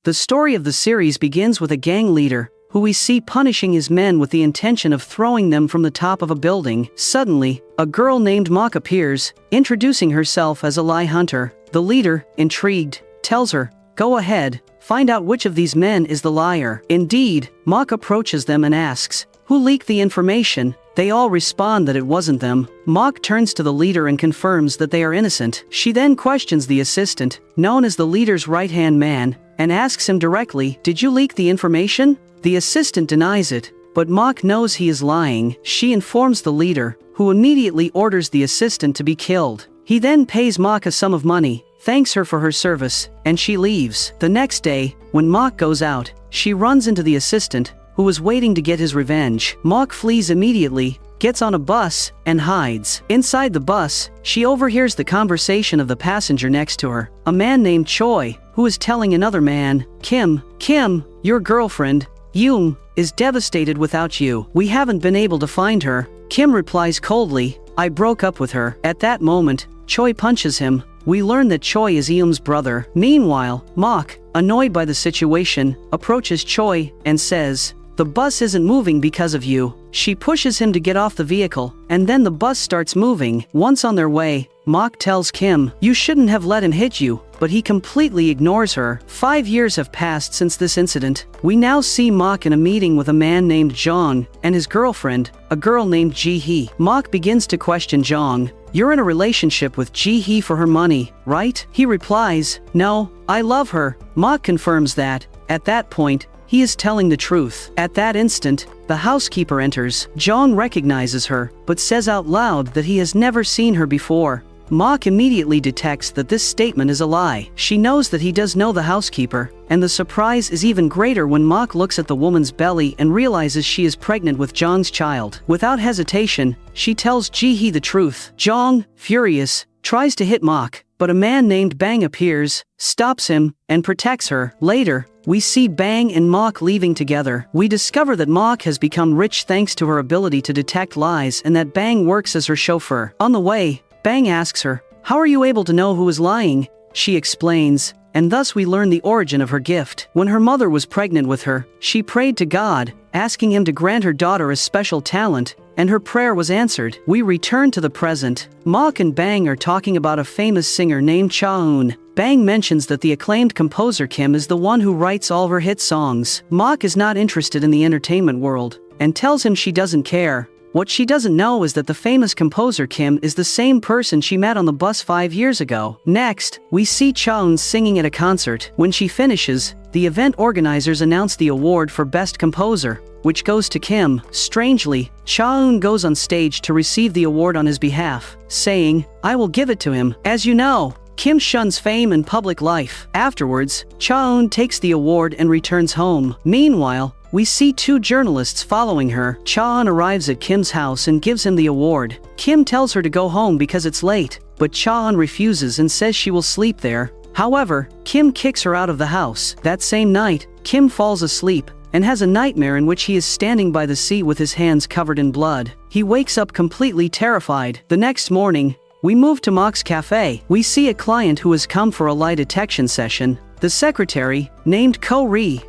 The story of the series begins with a gang leader, who we see punishing his men with the intention of throwing them from the top of a building. Suddenly, a girl named Mock appears, introducing herself as a lie hunter. The leader, intrigued, tells her, "Go ahead, find out which of these men is the liar." Indeed, Mock approaches them and asks, "Who leaked the information?" They all respond that it wasn't them. Mock turns to the leader and confirms that they are innocent. She then questions the assistant, known as the leader's right-hand man, and asks him directly, "Did you leak the information?" The assistant denies it, but Mock knows he is lying. She informs the leader, who immediately orders the assistant to be killed. He then pays Mock a sum of money, thanks her for her service, and she leaves. The next day, when Mock goes out, she runs into the assistant, who was waiting to get his revenge. Mock flees immediately, gets on a bus, and hides. Inside the bus, she overhears the conversation of the passenger next to her, a man named Choi, who is telling another man, Kim, your girlfriend, Yoon, is devastated without you. We haven't been able to find her." Kim replies coldly, "I broke up with her." At that moment, Choi punches him. We learn that Choi is Yoon's brother. Meanwhile, Mock, annoyed by the situation, approaches Choi and says, "The bus isn't moving because of you." She pushes him to get off the vehicle, and then the bus starts moving. Once on their way, Mock tells Kim, "You shouldn't have let him hit you," but he completely ignores her. 5 years have passed since this incident. We now see Mock in a meeting with a man named Jong and his girlfriend, a girl named Ji-hee. Mock begins to question Jong. "You're in a relationship with Ji-hee for her money, right?" He replies, "No, I love her." Mock confirms that. At that point, he is telling the truth. At that instant, the housekeeper enters. Jong recognizes her, but says out loud that he has never seen her before. Mock immediately detects that this statement is a lie. She knows that he does know the housekeeper, and the surprise is even greater when Mock looks at the woman's belly and realizes she is pregnant with Jong's child. Without hesitation, she tells Ji-hee the truth. Jong, furious, tries to hit Mock, but a man named Bang appears, stops him, and protects her. Later, we see Bang and Mock leaving together. We discover that Mock has become rich thanks to her ability to detect lies and that Bang works as her chauffeur. On the way, Bang asks her, "How are you able to know who is lying?" She explains, and thus we learn the origin of her gift. When her mother was pregnant with her, she prayed to God, asking him to grant her daughter a special talent, and her prayer was answered. We return to the present. Mock and Bang are talking about a famous singer named Cha-eun. Bang mentions that the acclaimed composer Kim is the one who writes all her hit songs. Mock is not interested in the entertainment world, and tells him she doesn't care. What she doesn't know is that the famous composer Kim is the same person she met on the bus 5 years ago. Next, we see Cha-eun singing at a concert. When she finishes, the event organizers announce the award for Best Composer, which goes to Kim. Strangely, Cha-eun goes on stage to receive the award on his behalf, saying, "I will give it to him." As you know, Kim shuns fame and public life. Afterwards, Cha-eun takes the award and returns home. Meanwhile, we see 2 journalists following her. Cha-eun arrives at Kim's house and gives him the award. Kim tells her to go home because it's late, but Cha-eun refuses and says she will sleep there. However, Kim kicks her out of the house. That same night, Kim falls asleep and has a nightmare in which he is standing by the sea with his hands covered in blood. He wakes up completely terrified. The next morning, we move to Mock's cafe. We see a client who has come for a lie detection session. The secretary, named Ko-ri,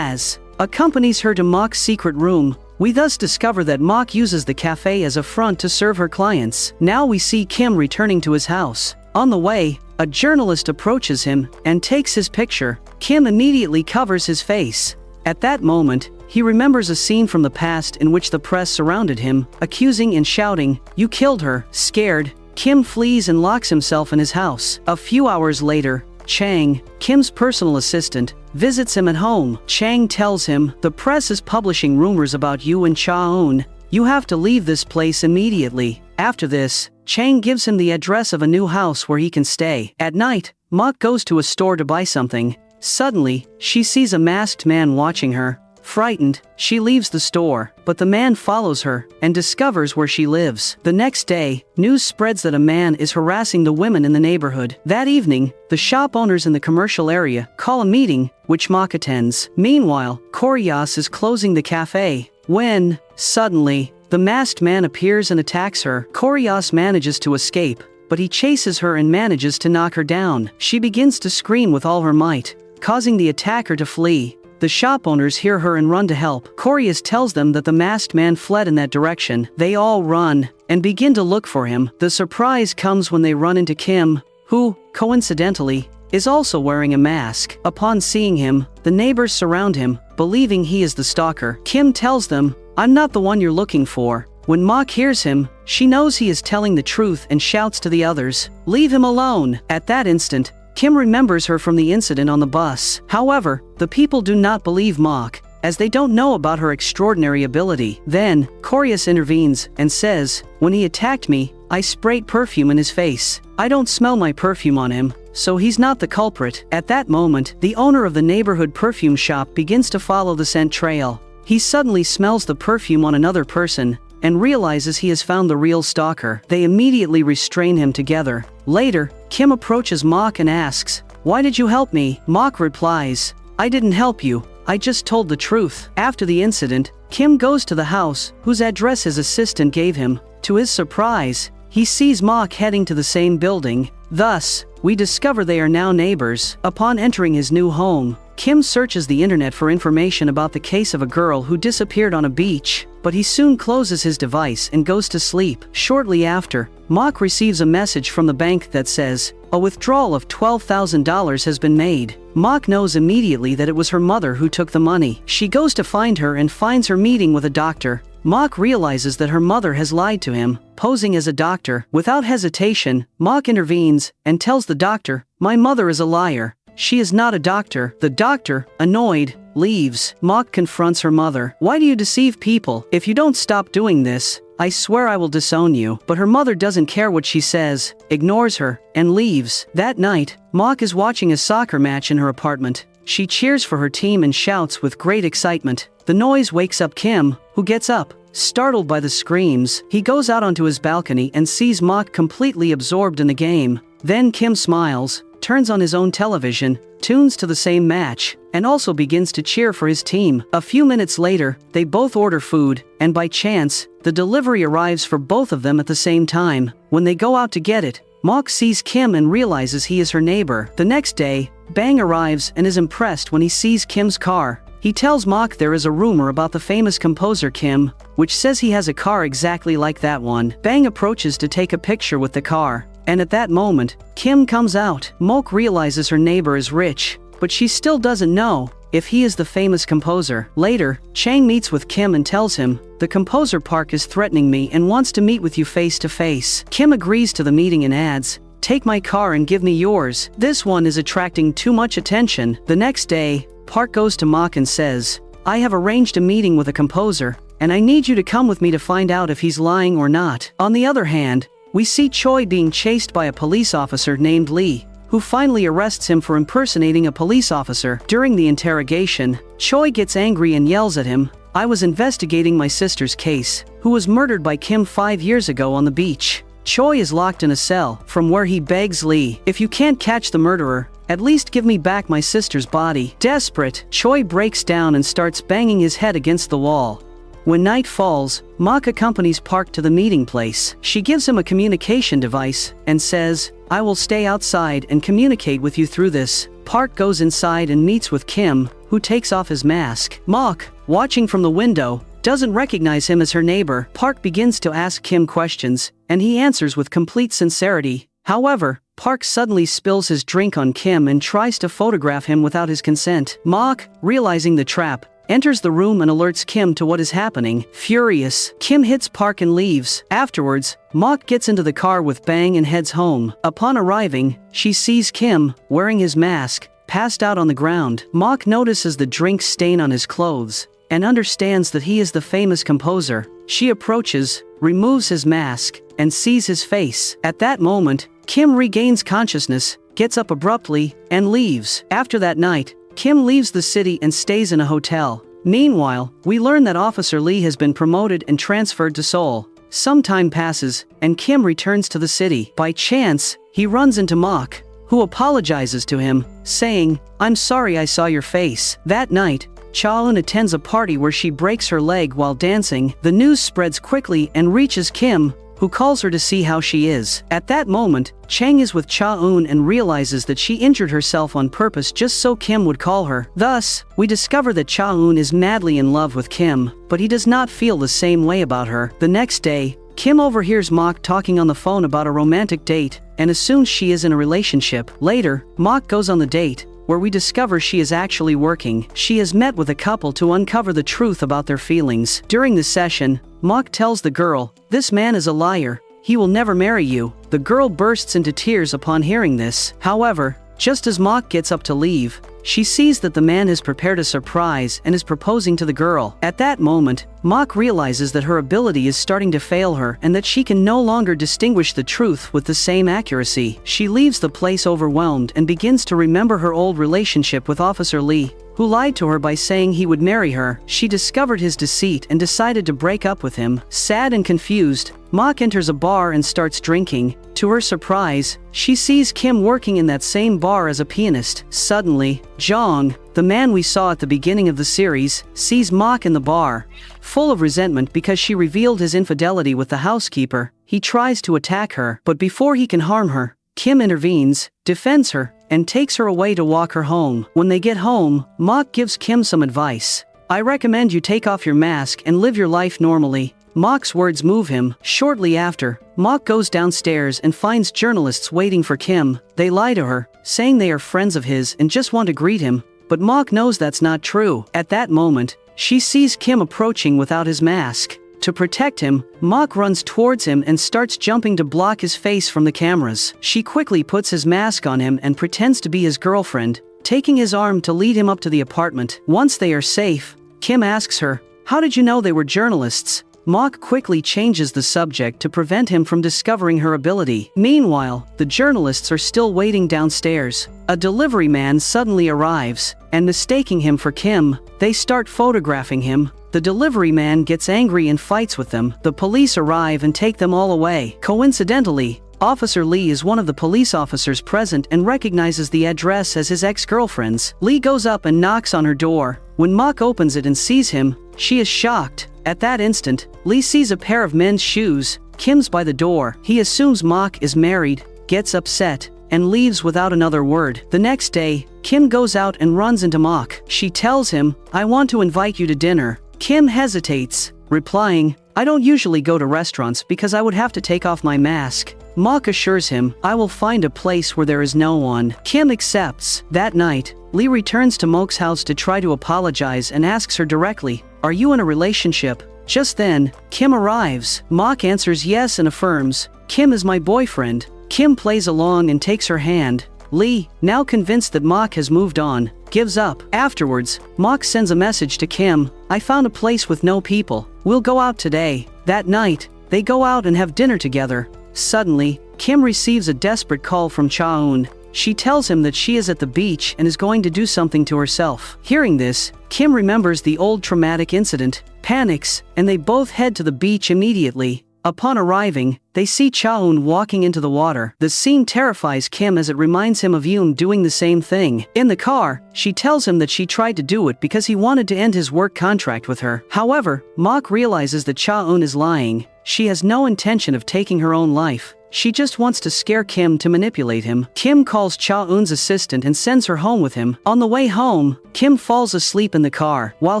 accompanies her to Mock's secret room. We thus discover that Mock uses the cafe as a front to serve her clients. Now we see Kim returning to his house. On the way, a journalist approaches him and takes his picture. Kim immediately covers his face. At that moment, he remembers a scene from the past in which the press surrounded him, accusing and shouting, "You killed her." Scared, Kim flees and locks himself in his house. A few hours later, Chang, Kim's personal assistant, visits him at home. Chang tells him, "The press is publishing rumors about you and Cha-eun. You have to leave this place immediately." After this, Chang gives him the address of a new house where he can stay. At night, Mock goes to a store to buy something. Suddenly, she sees a masked man watching her. Frightened, she leaves the store, but the man follows her and discovers where she lives. The next day, news spreads that a man is harassing the women in the neighborhood. That evening, the shop owners in the commercial area call a meeting, which Mock attends. Meanwhile, Koryas is closing the cafe when, suddenly, the masked man appears and attacks her. Koryas manages to escape, but he chases her and manages to knock her down. She begins to scream with all her might. causing the attacker to flee. The shop owners hear her and run to help. Koreas tells them that the masked man fled in that direction. They all run and begin to look for him. The surprise comes when they run into Kim, who, coincidentally, is also wearing a mask. Upon seeing him, the neighbors surround him, believing he is the stalker. Kim tells them, "I'm not the one you're looking for." When Mok hears him, she knows he is telling the truth and shouts to the others, "Leave him alone!" At that instant, Kim remembers her from the incident on the bus. However, the people do not believe Mok, as they don't know about her extraordinary ability. Then, Koreas intervenes and says, "When he attacked me, I sprayed perfume in his face. I don't smell my perfume on him, so he's not the culprit." At that moment, the owner of the neighborhood perfume shop begins to follow the scent trail. He suddenly smells the perfume on another person and realizes he has found the real stalker. They immediately restrain him together. Later, Kim approaches Mok and asks, "Why did you help me?" Mok replies, "I didn't help you. I just told the truth." After the incident, Kim goes to the house, whose address his assistant gave him. To his surprise, he sees Mok heading to the same building. Thus, we discover they are now neighbors. Upon entering his new home, Kim searches the internet for information about the case of a girl who disappeared on a beach, but he soon closes his device and goes to sleep. Shortly after, Mok receives a message from the bank that says, a withdrawal of $12,000 has been made. Mok knows immediately that it was her mother who took the money. She goes to find her and finds her meeting with a doctor. Mok realizes that her mother has lied to him, posing as a doctor. Without hesitation, Mok intervenes and tells the doctor, "My mother is a liar. She is not a doctor." The doctor, annoyed, leaves. Mok confronts her mother. "Why do you deceive people? If you don't stop doing this, I swear I will disown you." But her mother doesn't care what she says, ignores her, and leaves. That night, Mok is watching a soccer match in her apartment. She cheers for her team and shouts with great excitement. The noise wakes up Kim, who gets up. Startled by the screams, he goes out onto his balcony and sees Mok completely absorbed in the game. Then Kim smiles, turns on his own television, tunes to the same match, and also begins to cheer for his team. A few minutes later, they both order food, and by chance, the delivery arrives for both of them at the same time. When they go out to get it, Mok sees Kim and realizes he is her neighbor. The next day, Bang arrives and is impressed when he sees Kim's car. He tells Mok there is a rumor about the famous composer Kim, which says he has a car exactly like that one. Bang approaches to take a picture with the car, and at that moment, Kim comes out. Mok realizes her neighbor is rich, but she still doesn't know if he is the famous composer. Later, Chang meets with Kim and tells him, "The composer Park is threatening me and wants to meet with you face to face." Kim agrees to the meeting and adds, "Take my car and give me yours. This one is attracting too much attention." The next day, Park goes to Mok and says, "I have arranged a meeting with a composer, and I need you to come with me to find out if he's lying or not." On the other hand, we see Choi being chased by a police officer named Lee, who finally arrests him for impersonating a police officer. During the interrogation, Choi gets angry and yells at him, "I was investigating my sister's case, who was murdered by Kim 5 years ago on the beach." Choi is locked in a cell, from where he begs Lee, "If you can't catch the murderer, at least give me back my sister's body." Desperate, Choi breaks down and starts banging his head against the wall. When night falls, Mok accompanies Park to the meeting place. She gives him a communication device and says, "I will stay outside and communicate with you through this." Park goes inside and meets with Kim, who takes off his mask. Mok, watching from the window, doesn't recognize him as her neighbor. Park begins to ask Kim questions, and he answers with complete sincerity. However, Park suddenly spills his drink on Kim and tries to photograph him without his consent. Mok, realizing the trap, enters the room and alerts Kim to what is happening. Furious, Kim hits Park and leaves. Afterwards, Mok gets into the car with Bang and heads home. Upon arriving, she sees Kim, wearing his mask, passed out on the ground. Mok notices the drink stain on his clothes and understands that he is the famous composer. She approaches, removes his mask, and sees his face. At that moment, Kim regains consciousness, gets up abruptly, and leaves. After that night, Kim leaves the city and stays in a hotel. Meanwhile, we learn that Officer Lee has been promoted and transferred to Seoul. Some time passes, and Kim returns to the city. By chance, he runs into Mok, who apologizes to him, saying, "I'm sorry I saw your face." That night, Cha-eun attends a party where she breaks her leg while dancing. The news spreads quickly and reaches Kim, who calls her to see how she is. At that moment, Chang is with Cha-eun and realizes that she injured herself on purpose just so Kim would call her. Thus, we discover that Cha-eun is madly in love with Kim, but he does not feel the same way about her. The next day, Kim overhears Mok talking on the phone about a romantic date and assumes she is in a relationship. Later, Mok goes on the date, where we discover she is actually working. She has met with a couple to uncover the truth about their feelings. During the session, Mok tells the girl, "This man is a liar. He will never marry you." The girl bursts into tears upon hearing this. However, just as Mok gets up to leave, she sees that the man has prepared a surprise and is proposing to the girl. At that moment, Mok realizes that her ability is starting to fail her and that she can no longer distinguish the truth with the same accuracy. She leaves the place overwhelmed and begins to remember her old relationship with Officer Lee, who lied to her by saying he would marry her. She discovered his deceit and decided to break up with him. Sad and confused, Mok enters a bar and starts drinking. To her surprise, she sees Kim working in that same bar as a pianist. Suddenly, Jong, the man we saw at the beginning of the series, sees Mok in the bar. Full of resentment because she revealed his infidelity with the housekeeper, he tries to attack her, but before he can harm her, Kim intervenes, defends her, and takes her away to walk her home. When they get home, Mok gives Kim some advice. "I recommend you take off your mask and live your life normally." Mok's words move him. Shortly after, Mok goes downstairs and finds journalists waiting for Kim. They lie to her, saying they are friends of his and just want to greet him, but Mok knows that's not true. At that moment, she sees Kim approaching without his mask. To protect him, Mok runs towards him and starts jumping to block his face from the cameras. She quickly puts his mask on him and pretends to be his girlfriend, taking his arm to lead him up to the apartment. Once they are safe, Kim asks her, "How did you know they were journalists?" Mok quickly changes the subject to prevent him from discovering her ability. Meanwhile, the journalists are still waiting downstairs. A delivery man suddenly arrives, and mistaking him for Kim, they start photographing him. The delivery man gets angry and fights with them. The police arrive and take them all away. Coincidentally, Officer Lee is one of the police officers present and recognizes the address as his ex-girlfriend's. Lee goes up and knocks on her door. When Mok opens it and sees him, she is shocked. At that instant, Lee sees a pair of men's shoes. Kim's by the door. He assumes Mok is married, gets upset, and leaves without another word. The next day, Kim goes out and runs into Mok. She tells him, "I want to invite you to dinner." Kim hesitates, replying, "I don't usually go to restaurants because I would have to take off my mask." Mok assures him, "I will find a place where there is no one." Kim accepts. That night, Lee returns to Mok's house to try to apologize and asks her directly, "Are you in a relationship?" Just then, Kim arrives. Mok answers yes and affirms, "Kim is my boyfriend." Kim plays along and takes her hand. Lee, now convinced that Mok has moved on, gives up. Afterwards, Mok sends a message to Kim, "I found a place with no people. We'll go out today." That night, they go out and have dinner together. Suddenly, Kim receives a desperate call from Cha-eun. She tells him that she is at the beach and is going to do something to herself. Hearing this, Kim remembers the old traumatic incident, panics, and they both head to the beach immediately. Upon arriving, they see Cha-eun walking into the water. The scene terrifies Kim as it reminds him of Yoon doing the same thing. In the car, she tells him that she tried to do it because he wanted to end his work contract with her. However, Mok realizes that Cha-eun is lying. She has no intention of taking her own life. She just wants to scare Kim to manipulate him. Kim calls Cha-eun's assistant and sends her home with him. On the way home, Kim falls asleep in the car. While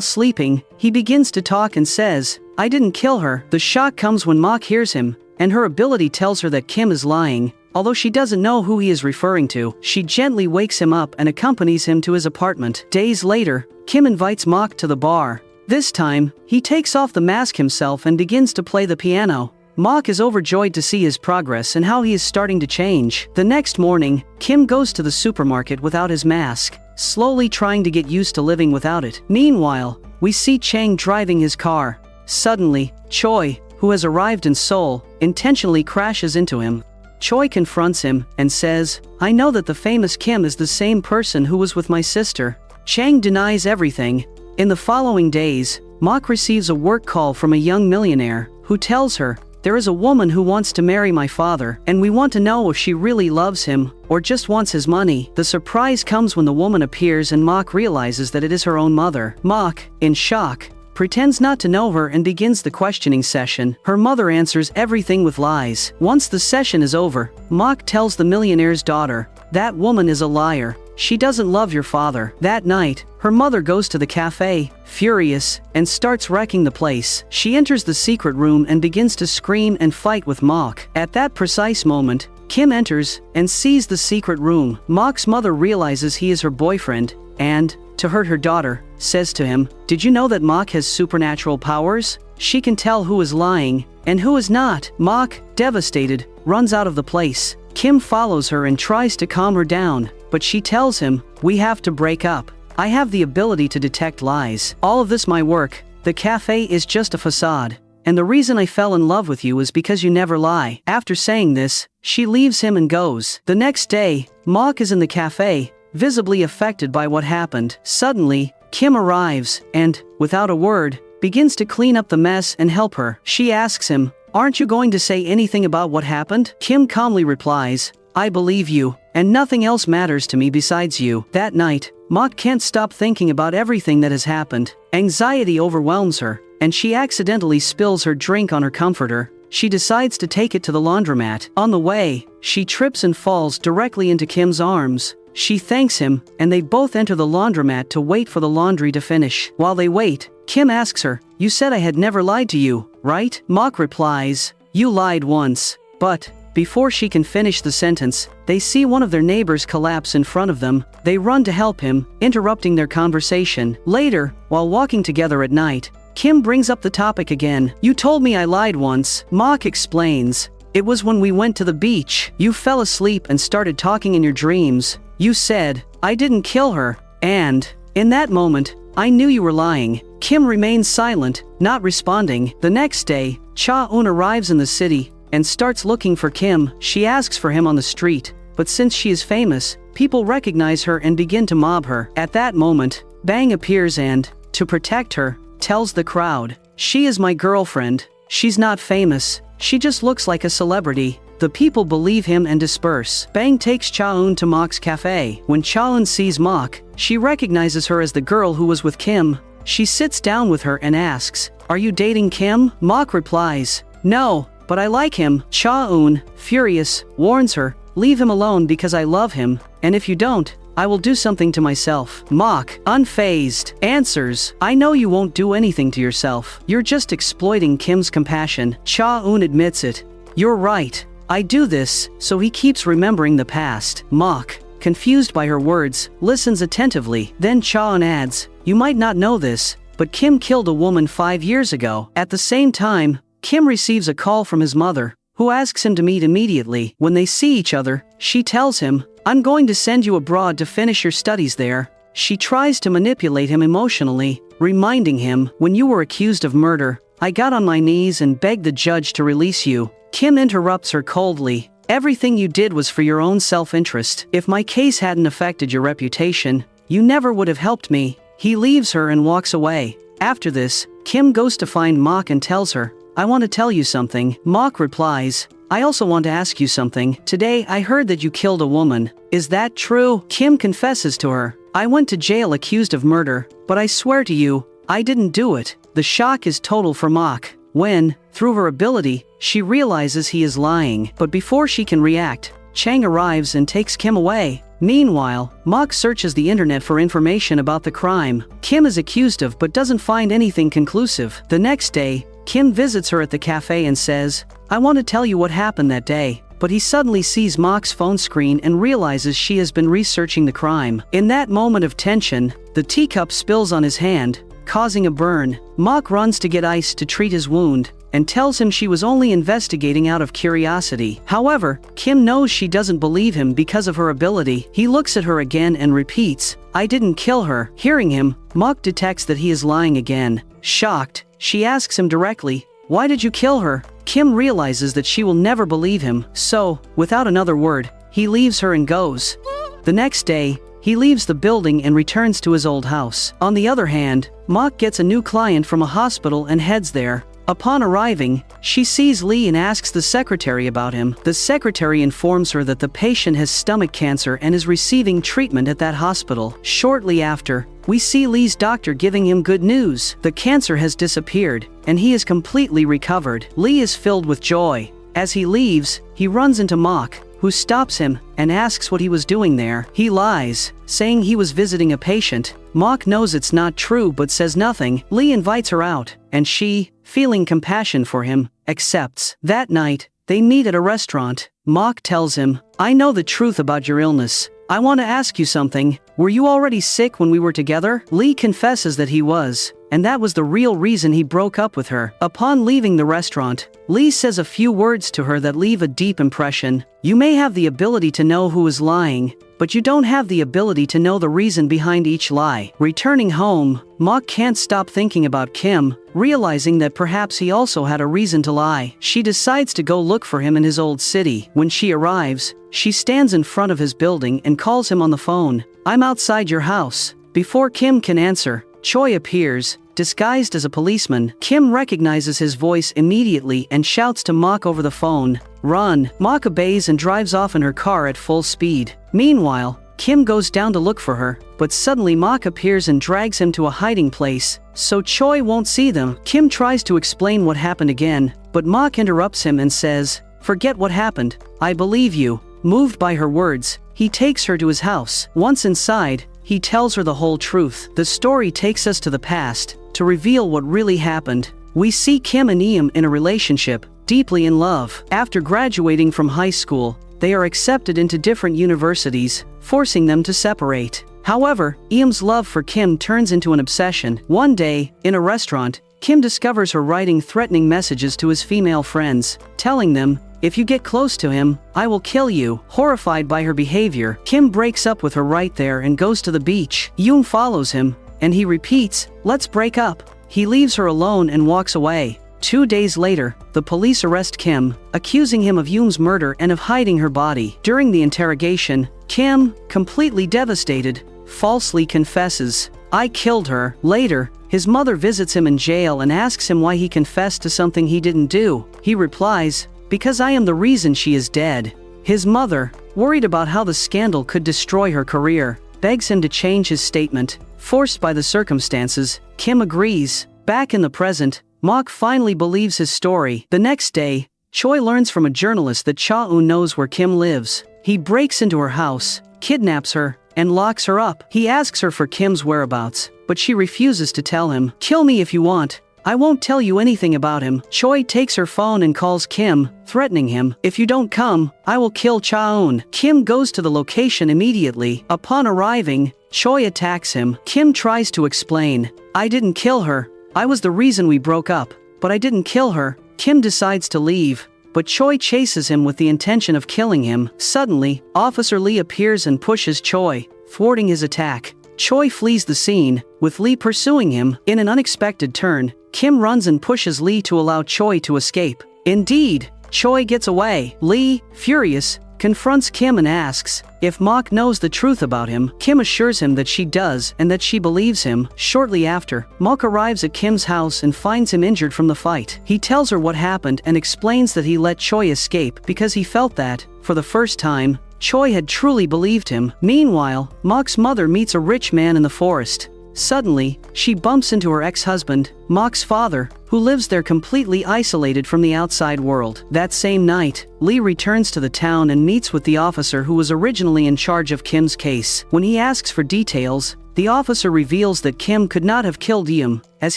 sleeping, he begins to talk and says, "I didn't kill her." The shock comes when Mok hears him, and her ability tells her that Kim is lying. Although she doesn't know who he is referring to, she gently wakes him up and accompanies him to his apartment. Days later, Kim invites Mok to the bar. This time, he takes off the mask himself and begins to play the piano. Mok is overjoyed to see his progress and how he is starting to change. The next morning, Kim goes to the supermarket without his mask, slowly trying to get used to living without it. Meanwhile, we see Chang driving his car. Suddenly, Choi, who has arrived in Seoul, intentionally crashes into him. Choi confronts him and says, "I know that the famous Kim is the same person who was with my sister." Chang denies everything. In the following days, Mok receives a work call from a young millionaire, who tells her, "There is a woman who wants to marry my father, and we want to know if she really loves him, or just wants his money." The surprise comes when the woman appears and Mok realizes that it is her own mother. Mok, in shock, pretends not to know her and begins the questioning session. Her mother answers everything with lies. Once the session is over, Mok tells the millionaire's daughter, "That woman is a liar. She doesn't love your father." That night, her mother goes to the cafe, furious, and starts wrecking the place. She enters the secret room and begins to scream and fight with Mok. At that precise moment, Kim enters and sees the secret room. Mok's mother realizes he is her boyfriend and, to hurt her daughter, says to him, "Did you know that Mok has supernatural powers? She can tell who is lying and who is not." Mok, devastated, runs out of the place. Kim follows her and tries to calm her down, but she tells him, "We have to break up. I have the ability to detect lies. All of this my work. The cafe is just a facade. And the reason I fell in love with you is because you never lie." After saying this, she leaves him and goes. The next day, Mok is in the cafe, visibly affected by what happened. Suddenly, Kim arrives and, without a word, begins to clean up the mess and help her. She asks him, "Aren't you going to say anything about what happened?" Kim calmly replies, "I believe you, and nothing else matters to me besides you." That night, Mok can't stop thinking about everything that has happened. Anxiety overwhelms her, and she accidentally spills her drink on her comforter. She decides to take it to the laundromat. On the way, she trips and falls directly into Kim's arms. She thanks him, and they both enter the laundromat to wait for the laundry to finish. While they wait, Kim asks her, "You said I had never lied to you, right?" Mok replies, "You lied once." But, before she can finish the sentence, they see one of their neighbors collapse in front of them. They run to help him, interrupting their conversation. Later, while walking together at night, Kim brings up the topic again. "You told me I lied once." Mok explains, "It was when we went to the beach. You fell asleep and started talking in your dreams. You said, 'I didn't kill her,' and, in that moment, I knew you were lying." Kim remains silent, not responding. The next day, Cha-eun arrives in the city and starts looking for Kim. She asks for him on the street, but since she is famous, people recognize her and begin to mob her. At that moment, Bang appears and, to protect her, tells the crowd, "She is my girlfriend. She's not famous. She just looks like a celebrity." The people believe him and disperse. Bang takes Cha-eun to Mok's cafe. When Cha-eun sees Mok, she recognizes her as the girl who was with Kim. She sits down with her and asks, "Are you dating Kim?" Mok replies, "No, but I like him." Cha-eun, furious, warns her, "Leave him alone because I love him, and if you don't, I will do something to myself." Mok, unfazed, answers, "I know you won't do anything to yourself. You're just exploiting Kim's compassion." Cha-eun admits it. "You're right. I do this, so he keeps remembering the past." Mok, confused by her words, listens attentively. Then Cha-eun adds, "You might not know this, but Kim killed a woman 5 years ago." At the same time, Kim receives a call from his mother, who asks him to meet immediately. When they see each other, she tells him, "I'm going to send you abroad to finish your studies there." She tries to manipulate him emotionally, reminding him, "When you were accused of murder, I got on my knees and begged the judge to release you." Kim interrupts her coldly, "Everything you did was for your own self-interest. If my case hadn't affected your reputation, you never would have helped me." He leaves her and walks away. After this, Kim goes to find Mok and tells her, "I want to tell you something." Mok replies, "I also want to ask you something. Today I heard that you killed a woman. Is that true?" Kim confesses to her, "I went to jail accused of murder, but I swear to you, I didn't do it." The shock is total for Mok when, through her ability, she realizes he is lying. But before she can react, Chang arrives and takes Kim away. Meanwhile, Mok searches the internet for information about the crime Kim is accused of but doesn't find anything conclusive. The next day, Kim visits her at the cafe and says, "I want to tell you what happened that day." But he suddenly sees Mok's phone screen and realizes she has been researching the crime. In that moment of tension, the teacup spills on his hand, causing a burn. Mok runs to get ice to treat his wound, and tells him she was only investigating out of curiosity. However, Kim knows she doesn't believe him because of her ability. He looks at her again and repeats, "I didn't kill her." Hearing him, Mok detects that he is lying again. Shocked, she asks him directly, "Why did you kill her?" Kim realizes that she will never believe him, so, without another word, he leaves her and goes. The next day, he leaves the building and returns to his old house. On the other hand, Mok gets a new client from a hospital and heads there. Upon arriving, she sees Lee and asks the secretary about him. The secretary informs her that the patient has stomach cancer and is receiving treatment at that hospital. Shortly after, we see Lee's doctor giving him good news. The cancer has disappeared, and he is completely recovered. Lee is filled with joy. As he leaves, he runs into Mock, who stops him and asks what he was doing there. He lies, saying he was visiting a patient. Mock knows it's not true but says nothing. Lee invites her out, and she, feeling compassion for him, accepts. That night, they meet at a restaurant. Mock tells him, "I know the truth about your illness. I want to ask you something. Were you already sick when we were together?" Lee confesses that he was, and that was the real reason he broke up with her. Upon leaving the restaurant, Lee says a few words to her that leave a deep impression. "You may have the ability to know who is lying, but you don't have the ability to know the reason behind each lie." Returning home, Mock can't stop thinking about Kim, realizing that perhaps he also had a reason to lie. She decides to go look for him in his old city. When she arrives, she stands in front of his building and calls him on the phone. "I'm outside your house." Before Kim can answer, Choi appears, disguised as a policeman. Kim recognizes his voice immediately and shouts to Mock over the phone, "Run!" Mock obeys and drives off in her car at full speed. Meanwhile, Kim goes down to look for her, but suddenly Mock appears and drags him to a hiding place, so Choi won't see them. Kim tries to explain what happened again, but Mock interrupts him and says, "Forget what happened. I believe you." Moved by her words, he takes her to his house. Once inside, he tells her the whole truth. The story takes us to the past, to reveal what really happened. We see Kim and Eum in a relationship, deeply in love. After graduating from high school, they are accepted into different universities, forcing them to separate. However, Eum's love for Kim turns into an obsession. One day, in a restaurant, Kim discovers her writing threatening messages to his female friends, telling them, "If you get close to him, I will kill you." Horrified by her behavior, Kim breaks up with her right there and goes to the beach. Eum follows him, and he repeats, "Let's break up." He leaves her alone and walks away. 2 days later, the police arrest Kim, accusing him of Eum's murder and of hiding her body. During the interrogation, Kim, completely devastated, falsely confesses, "I killed her." Later, his mother visits him in jail and asks him why he confessed to something he didn't do. He replies, "Because I am the reason she is dead." His mother, worried about how the scandal could destroy her career, begs him to change his statement. Forced by the circumstances, Kim agrees. Back in the present, Mock finally believes his story. The next day, Choi learns from a journalist that Cha-eun knows where Kim lives. He breaks into her house, kidnaps her, and locks her up. He asks her for Kim's whereabouts, but she refuses to tell him. "Kill me if you want. I won't tell you anything about him." Choi takes her phone and calls Kim, threatening him, "If you don't come, I will kill Cha-eun." Kim goes to the location immediately. Upon arriving, Choi attacks him. Kim tries to explain, "I didn't kill her. I was the reason we broke up, but I didn't kill her." Kim decides to leave, but Choi chases him with the intention of killing him. Suddenly, Officer Lee appears and pushes Choi, thwarting his attack. Choi flees the scene, with Lee pursuing him. In an unexpected turn, Kim runs and pushes Lee to allow Choi to escape. Indeed, Choi gets away. Lee, furious, confronts Kim and asks if Mock knows the truth about him. Kim assures him that she does and that she believes him. Shortly after, Mock arrives at Kim's house and finds him injured from the fight. He tells her what happened and explains that he let Choi escape because he felt that, for the first time, Choi had truly believed him. Meanwhile, Mock's mother meets a rich man in the forest. Suddenly, she bumps into her ex-husband, Mock's father, who lives there completely isolated from the outside world. That same night, Lee returns to the town and meets with the officer who was originally in charge of Kim's case. When he asks for details, the officer reveals that Kim could not have killed Eum, as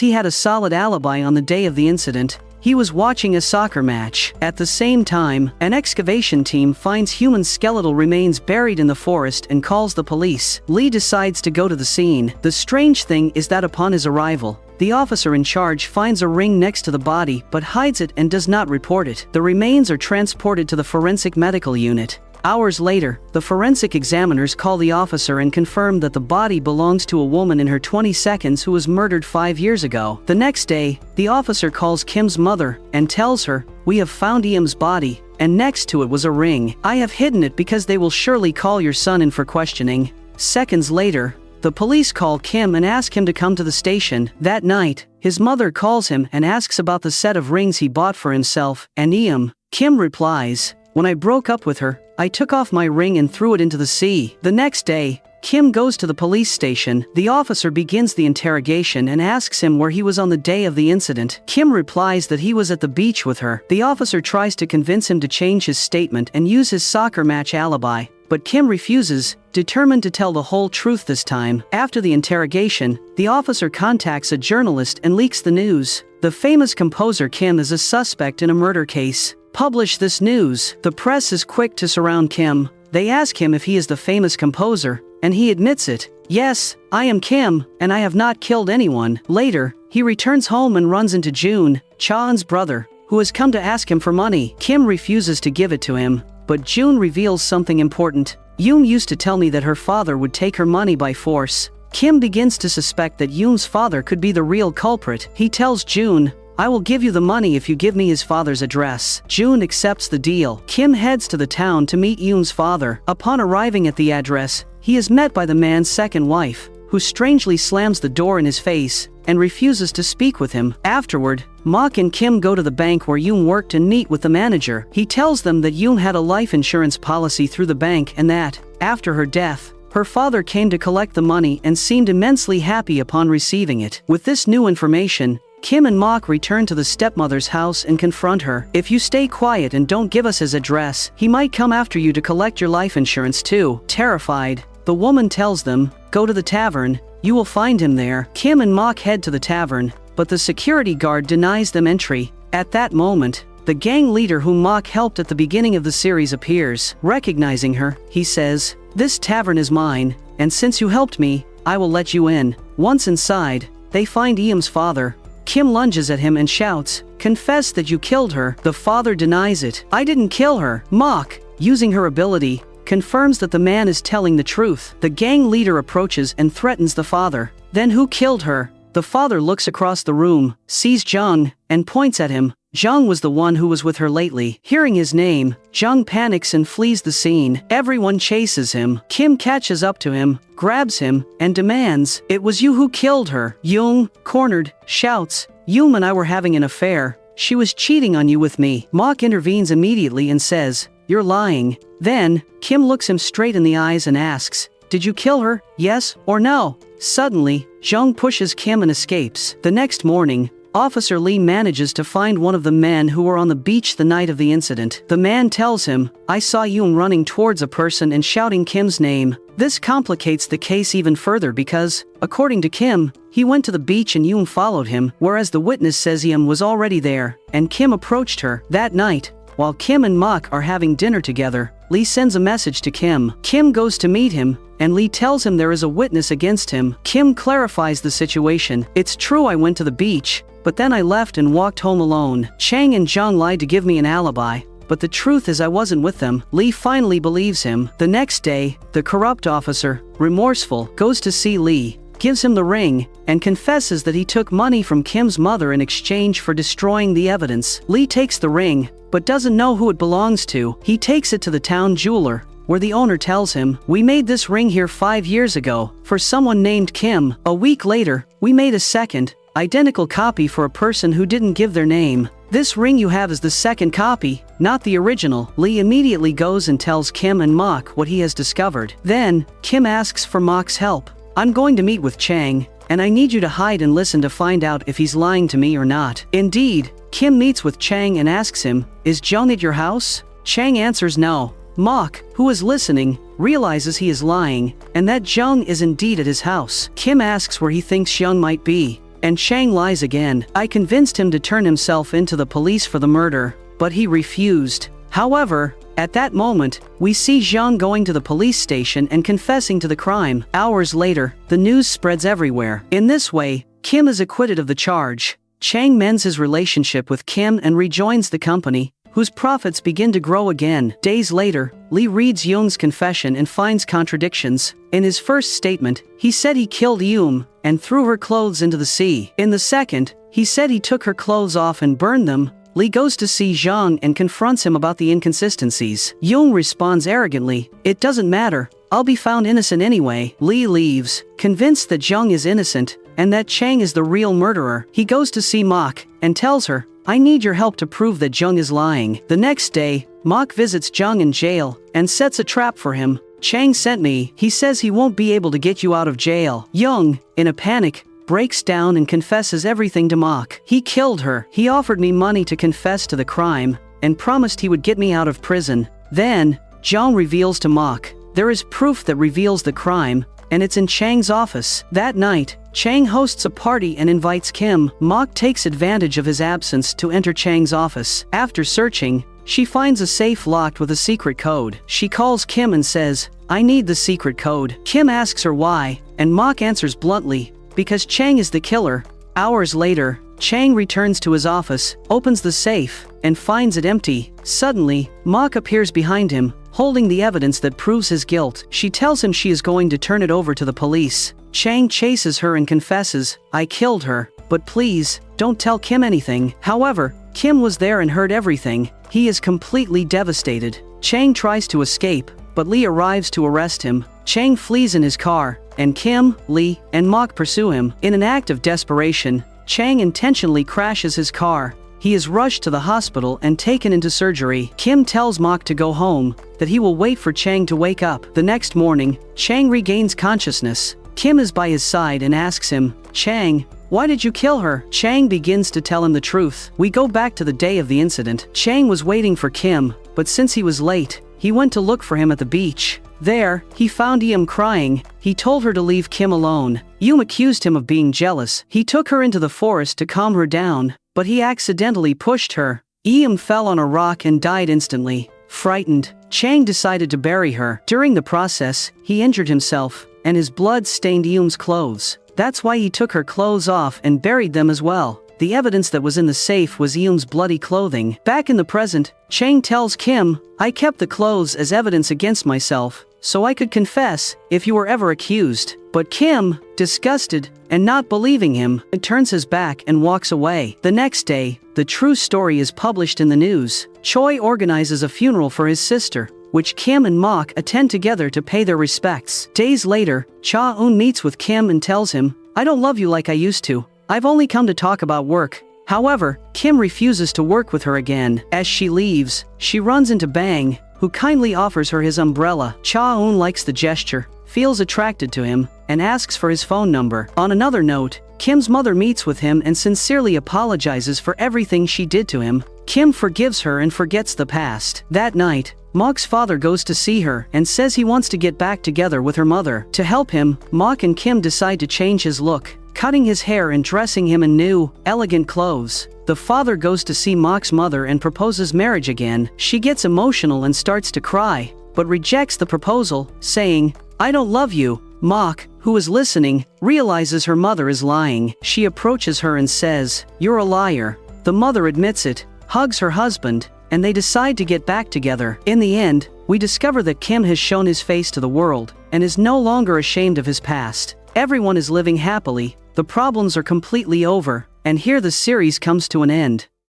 he had a solid alibi on the day of the incident. He was watching a soccer match. At the same time, an excavation team finds human skeletal remains buried in the forest and calls the police. Lee decides to go to the scene. The strange thing is that upon his arrival, the officer in charge finds a ring next to the body but hides it and does not report it. The remains are transported to the forensic medical unit. Hours later, the forensic examiners call the officer and confirm that the body belongs to a woman in her 20s who was murdered 5 years ago. The next day, the officer calls Kim's mother and tells her, "We have found Eum's body, and next to it was a ring. I have hidden it because they will surely call your son in for questioning." Seconds later, The police call Kim and ask him to come to the station. That night, his mother calls him and asks about the set of rings he bought for himself and Iam. Kim replies, "When I broke up with her, I took off my ring and threw it into the sea." The next day, Kim goes to the police station. The officer begins the interrogation and asks him where he was on the day of the incident. Kim replies that he was at the beach with her. The officer tries to convince him to change his statement and use his soccer match alibi, but Kim refuses, determined to tell the whole truth this time. After the interrogation, the officer contacts a journalist and leaks the news. The famous composer Kim is a suspect in a murder case. Publish this news. The press is quick to surround Kim. They ask him if he is the famous composer, and he admits it. "Yes, I am Kim, and I have not killed anyone." Later, he returns home and runs into June, Chaeun's brother, who has come to ask him for money. Kim refuses to give it to him, but June reveals something important. "Yoon used to tell me that her father would take her money by force." Kim begins to suspect that Yoon's father could be the real culprit. He tells June, "I will give you the money if you give me his father's address." June accepts the deal. Kim heads to the town to meet Yoon's father. Upon arriving at the address, he is met by the man's second wife, who strangely slams the door in his face and refuses to speak with him. Afterward, Mok and Kim go to the bank where Yoon worked and meet with the manager. He tells them that Yoon had a life insurance policy through the bank and that, after her death, her father came to collect the money and seemed immensely happy upon receiving it. With this new information, Kim and Mok return to the stepmother's house and confront her. "If you stay quiet and don't give us his address, he might come after you to collect your life insurance too." Terrified, the woman tells them, "Go to the tavern, you will find him there." Kim and Mok head to the tavern, but the security guard denies them entry. At that moment, the gang leader whom Mok helped at the beginning of the series appears. Recognizing her, he says, "This tavern is mine, and since you helped me, I will let you in." Once inside, they find Iam's father. Kim lunges at him and shouts, "Confess that you killed her." The father denies it. "I didn't kill her." Mok, using her ability, confirms that the man is telling the truth. The gang leader approaches and threatens the father. "Then who killed her?" The father looks across the room, sees Jung, and points at him. Jung was the one who was with her lately. Hearing his name, Jung panics and flees the scene. Everyone chases him. Kim catches up to him, grabs him, and demands, "It was you who killed her." Jung, cornered, shouts, "Yoon and I were having an affair. She was cheating on you with me." Mok intervenes immediately and says, "You're lying." Then, Kim looks him straight in the eyes and asks, "Did you kill her? Yes or no?" Suddenly, Jung pushes Kim and escapes. The next morning, Officer Lee manages to find one of the men who were on the beach the night of the incident. The man tells him, "I saw Yoon running towards a person and shouting Kim's name." This complicates the case even further because, according to Kim, he went to the beach and Yoon followed him, whereas the witness says Iam was already there, and Kim approached her. That night, while Kim and Mok are having dinner together, Lee sends a message to Kim. Kim goes to meet him, and Lee tells him there is a witness against him. Kim clarifies the situation. "It's true I went to the beach, but then I left and walked home alone. Chang and Jung lied to give me an alibi, but the truth is I wasn't with them." Lee finally believes him. The next day, the corrupt officer, remorseful, goes to see Lee, gives him the ring, and confesses that he took money from Kim's mother in exchange for destroying the evidence. Lee takes the ring, but doesn't know who it belongs to. He takes it to the town jeweler, where the owner tells him, "We made this ring here 5 years ago, for someone named Kim. A week later, we made a second, identical copy for a person who didn't give their name. This ring you have is the second copy, not the original." Lee immediately goes and tells Kim and Mok what he has discovered. Then, Kim asks for Mok's help. "I'm going to meet with Chang, and I need you to hide and listen to find out if he's lying to me or not." Indeed, Kim meets with Chang and asks him, "Is Jung at your house?" Chang answers no. Mok, who is listening, realizes he is lying, and that Jung is indeed at his house. Kim asks where he thinks Jung might be, and Chang lies again. "I convinced him to turn himself into the police for the murder, but he refused." However, at that moment, we see Jung going to the police station and confessing to the crime. Hours later, the news spreads everywhere. In this way, Kim is acquitted of the charge. Chang mends his relationship with Kim and rejoins the company, whose profits begin to grow again. Days later, Lee reads Yoon's confession and finds contradictions. In his first statement, he said he killed Yoon and threw her clothes into the sea. In the second, he said he took her clothes off and burned them. Lee goes to see Jung and confronts him about the inconsistencies. Yoon responds arrogantly, "It doesn't matter. I'll be found innocent anyway. Lee leaves, convinced that Jung is innocent, and that Chang is the real murderer. He goes to see Mok, and tells her, I need your help to prove that Jung is lying. The next day, Mok visits Jung in jail, and sets a trap for him. Chang sent me. He says he won't be able to get you out of jail. Jung, in a panic, breaks down and confesses everything to Mok. He killed her. He offered me money to confess to the crime, and promised he would get me out of prison. Then, Jung reveals to Mok, there is proof that reveals the crime, and it's in Chang's office. That night, Chang hosts a party and invites Kim. Mok takes advantage of his absence to enter Chang's office. After searching, she finds a safe locked with a secret code. She calls Kim and says, I need the secret code. Kim asks her why, and Mok answers bluntly, because Chang is the killer. Hours later, Chang returns to his office, opens the safe, and finds it empty. Suddenly, Mok appears behind him, holding the evidence that proves his guilt. She tells him she is going to turn it over to the police. Chang chases her and confesses, I killed her, but please, don't tell Kim anything. However, Kim was there and heard everything. He is completely devastated. Chang tries to escape, but Lee arrives to arrest him. Chang flees in his car, and Kim, Lee, and Mok pursue him. In an act of desperation, Chang intentionally crashes his car. He is rushed to the hospital and taken into surgery. Kim tells Mok to go home, that he will wait for Chang to wake up. The next morning, Chang regains consciousness. Kim is by his side and asks him, Chang, why did you kill her? Chang begins to tell him the truth. We go back to the day of the incident. Chang was waiting for Kim, but since he was late, he went to look for him at the beach. There, he found Eum crying. He told her to leave Kim alone. Eum accused him of being jealous. He took her into the forest to calm her down, but he accidentally pushed her. Eum fell on a rock and died instantly. Frightened, Chang decided to bury her. During the process, he injured himself, and his blood stained Eum's clothes. That's why he took her clothes off and buried them as well. The evidence that was in the safe was Eum's bloody clothing. Back in the present, Chang tells Kim, I kept the clothes as evidence against myself, so I could confess if you were ever accused. But Kim, disgusted and not believing him, turns his back and walks away. The next day, the true story is published in the news. Choi organizes a funeral for his sister, which Kim and Mok attend together to pay their respects. Days later, Cha-eun meets with Kim and tells him, I don't love you like I used to. I've only come to talk about work. However, Kim refuses to work with her again. As she leaves, she runs into Bang, who kindly offers her his umbrella. Cha-eun likes the gesture, feels attracted to him, and asks for his phone number. On another note, Kim's mother meets with him and sincerely apologizes for everything she did to him. Kim forgives her and forgets the past. That night, Mok's father goes to see her and says he wants to get back together with her mother. To help him, Mok and Kim decide to change his look, cutting his hair and dressing him in new, elegant clothes. The father goes to see Mok's mother and proposes marriage again. She gets emotional and starts to cry, but rejects the proposal, saying, I don't love you. Mok, who is listening, realizes her mother is lying. She approaches her and says, You're a liar. The mother admits it, hugs her husband, and they decide to get back together. In the end, we discover that Kim has shown his face to the world, and is no longer ashamed of his past. Everyone is living happily, the problems are completely over, and here the series comes to an end.